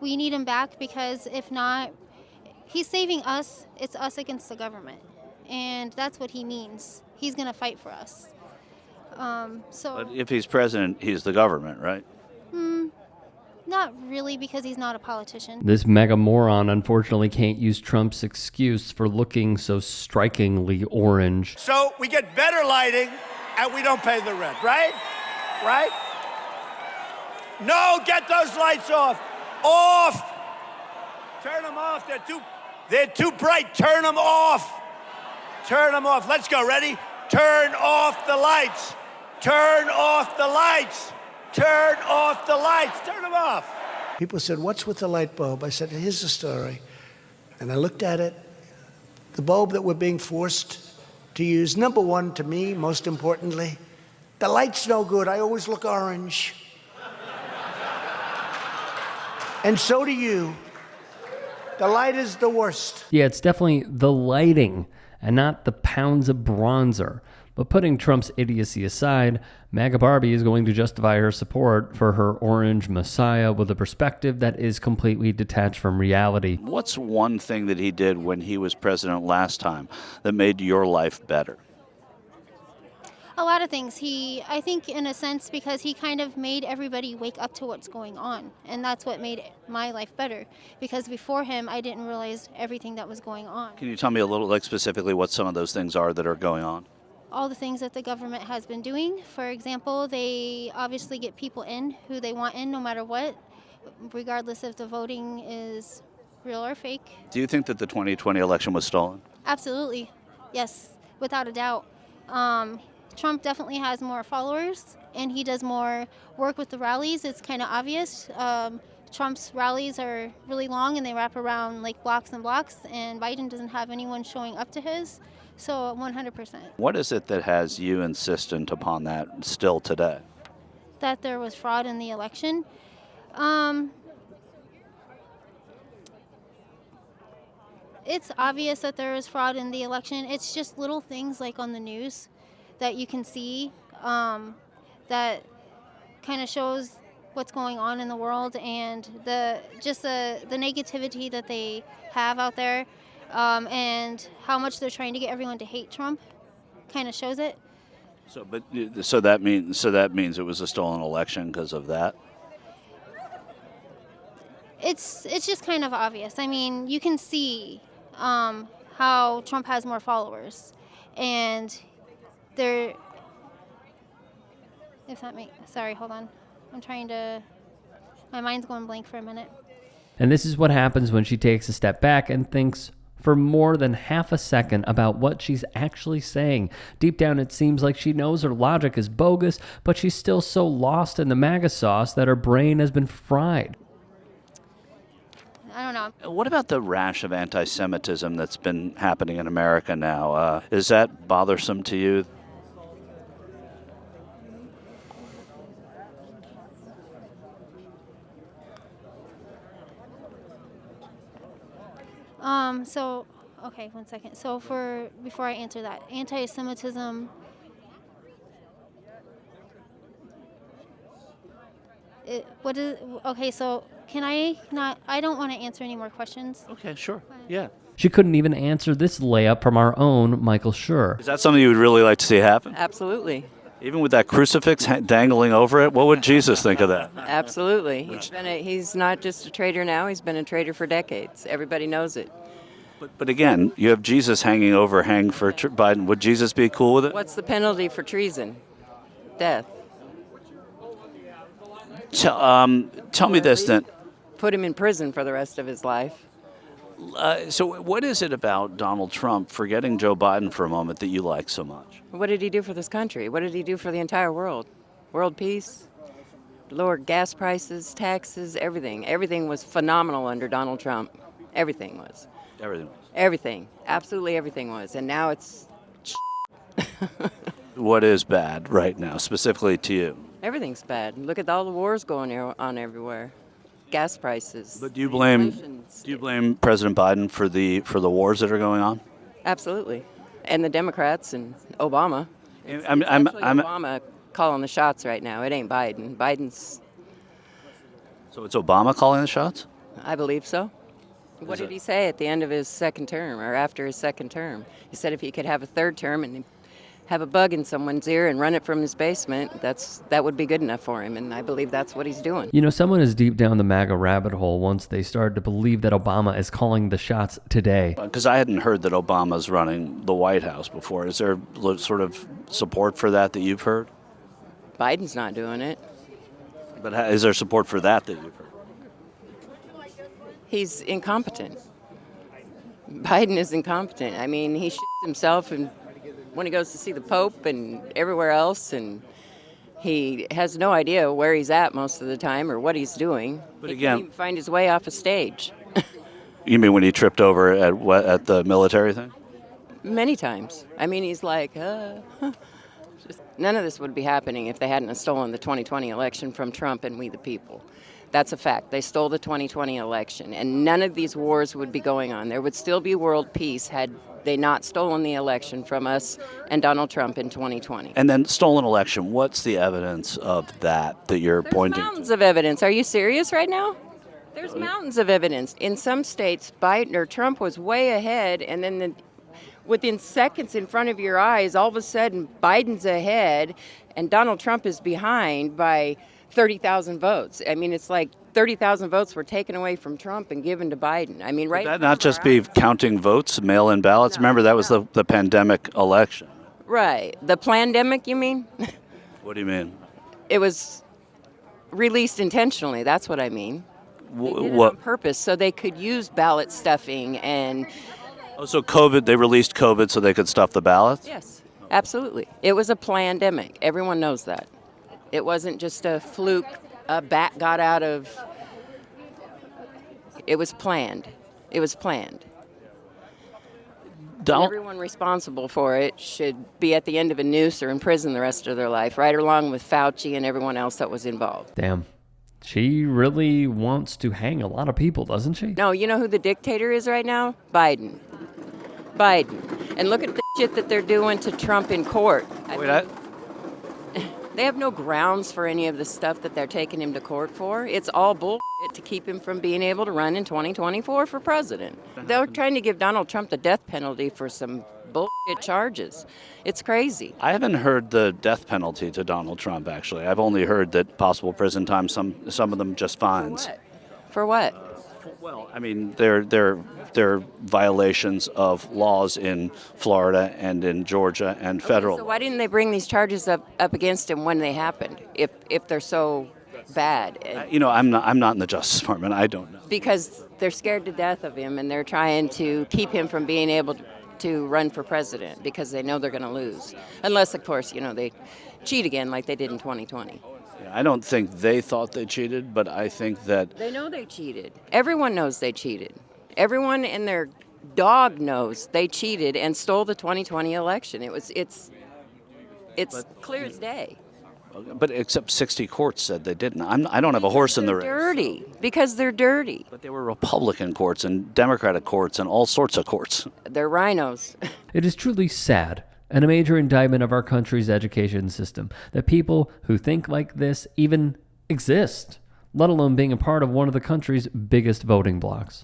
We need him back because if not, he's saving us. It's us against the government. And that's what he means. He's going to fight for us. But if he's president, he's the government, right? Not really, because he's not a politician. This mega moron unfortunately can't use Trump's excuse for looking so strikingly orange. So we get better lighting and we don't pay the rent, right? Right? No, get those lights off. Off! Turn them off. They're too bright. Turn them off. Turn them off. Let's go. Ready? Turn off the lights. Turn off the lights. Turn off the lights. Turn them off. People said, "What's with the light bulb?" I said, "Here's the story." And I looked at it. The bulb that we're being forced to use, number one, to me, most importantly, the light's no good. I always look orange. And so do you. The light is the worst. Yeah, it's definitely the lighting and not the pounds of bronzer. But putting Trump's idiocy aside, MAGA Barbie is going to justify her support for her orange messiah with a perspective that is completely detached from reality. What's one thing that he did when he was president last time that made your life better? A lot of things. I think in a sense, because he kind of made everybody wake up to what's going on. And that's what made my life better. Because before him, I didn't realize everything that was going on. Can you tell me a little, specifically what some of those things are that are going on? All the things that the government has been doing. For example, they obviously get people in who they want in no matter what, regardless if the voting is real or fake. Do you think that the 2020 election was stolen? Absolutely. Yes, without a doubt. Trump definitely has more followers, and he does more work with the rallies. It's kind of obvious. Trump's rallies are really long, and they wrap around like blocks and blocks, and Biden doesn't have anyone showing up to his. So 100%. What is it that has you insistent upon that still today? That there was fraud in the election. It's obvious that there is fraud in the election. It's just little things like on the news that you can see that kind of shows what's going on in the world and the negativity that they have out there. And how much they're trying to get everyone to hate Trump, kind of shows it. So that means it was a stolen election because of that. It's just kind of obvious. I mean, you can see how Trump has more followers, and they're. Sorry, hold on. My mind's going blank for a minute. And this is what happens when she takes a step back and thinks for more than half a second about what she's actually saying. Deep down, it seems like she knows her logic is bogus, but she's still so lost in the MAGA sauce that her brain has been fried. I don't know. What about the rash of anti-Semitism that's been happening in America now? Is that bothersome to you? Okay, 1 second. So before I answer that, anti-Semitism, so can I not, I don't want to answer any more questions. Okay, sure. Yeah. She couldn't even answer this layup from our own Michael Schur. Is that something you would really like to see happen? Absolutely. Even with that crucifix dangling over it, what would Jesus think of that? Absolutely. He's not just a traitor now, he's been a traitor for decades. Everybody knows it. But again, you have Jesus hanging for Biden. Would Jesus be cool with it? What's the penalty for treason? Death. Tell me this then. Put him in prison for the rest of his life. So what is it about Donald Trump, forgetting Joe Biden for a moment, that you like so much? What did he do for this country? What did he do for the entire world? World peace? Lowered gas prices, taxes, everything. Everything was phenomenal under Donald Trump. Everything was. Everything. Absolutely everything was. And now it's... What is bad right now, specifically to you? Everything's bad. Look at all the wars going on everywhere. Gas prices. But do you blame President Biden for the wars that are going on? Absolutely. And the Democrats and Obama. I'm Obama calling the shots right now. It ain't Biden. Biden's... So it's Obama calling the shots? I believe so. What did he say at the end of his second term or after his second term? He said if he could have a third term and have a bug in someone's ear and run it from his basement, that would be good enough for him, and I believe that's what he's doing. You know, someone is deep down the MAGA rabbit hole once they started to believe that Obama is calling the shots today. Because I hadn't heard that Obama's running the White House before. Is there sort of support for that you've heard? Biden's not doing it. But is there support for that you've heard? He's incompetent. Biden is incompetent. I mean, he shits himself and when he goes to see the Pope and everywhere else, and he has no idea where he's at most of the time or what he's doing. But he again, can't even find his way off a stage. You mean when he tripped over at the military thing? Many times. I mean, he's like, none of this would be happening if they hadn't stolen the 2020 election from Trump and we the people. That's a fact. They stole the 2020 election, and none of these wars would be going on. There would still be world peace had they not stolen the election from us and Donald Trump in 2020. And then stolen election, what's the evidence of that you're pointing to? There's mountains of evidence. Are you serious right now? There's mountains of evidence. In some states, Biden or Trump was way ahead, and then within seconds in front of your eyes, all of a sudden Biden's ahead and Donald Trump is behind by 30,000 votes. I mean, it's like 30,000 votes were taken away from Trump and given to Biden. I mean, right? Would that not just be counting votes, mail-in ballots? No, Remember, that was the pandemic election. Right. The plandemic, you mean? What do you mean? It was released intentionally. That's what I mean. They did it What? on purpose so they could use ballot stuffing and... Oh, so COVID, they released COVID so they could stuff the ballots? Yes, absolutely. It was a plandemic. Everyone knows that. It wasn't just a fluke, a bat got out of... It was planned. It was planned. Everyone responsible for it should be at the end of a noose or in prison the rest of their life, right along with Fauci and everyone else that was involved. Damn. She really wants to hang a lot of people, doesn't she? No, you know who the dictator is right now? Biden. Biden. And look at the shit that they're doing to Trump in court. They have no grounds for any of the stuff that they're taking him to court for. It's all bullshit to keep him from being able to run in 2024 for president. They're trying to give Donald Trump the death penalty for some bullshit charges. It's crazy. I haven't heard the death penalty to Donald Trump, actually. I've only heard that possible prison time, some of them just fines. For what? Well, I mean, they're violations of laws in Florida and in Georgia and federal. So why didn't they bring these charges up against him when they happened, if they're so bad? I'm not in the Justice Department. I don't know. Because they're scared to death of him, and they're trying to keep him from being able to run for president because they know they're going to lose. Unless, of course, they cheat again like they did in 2020. I don't think they thought they cheated, but I think that... They know they cheated. Everyone knows they cheated. Everyone and their dog knows they cheated and stole the 2020 election. It's clear as day. But except 60 courts said they didn't. I don't have a horse in the race. Dirty. Because they're dirty. But they were Republican courts and Democratic courts and all sorts of courts. They're rhinos. It is truly sad and a major indictment of our country's education system that people who think like this even exist, let alone being a part of one of the country's biggest voting blocs.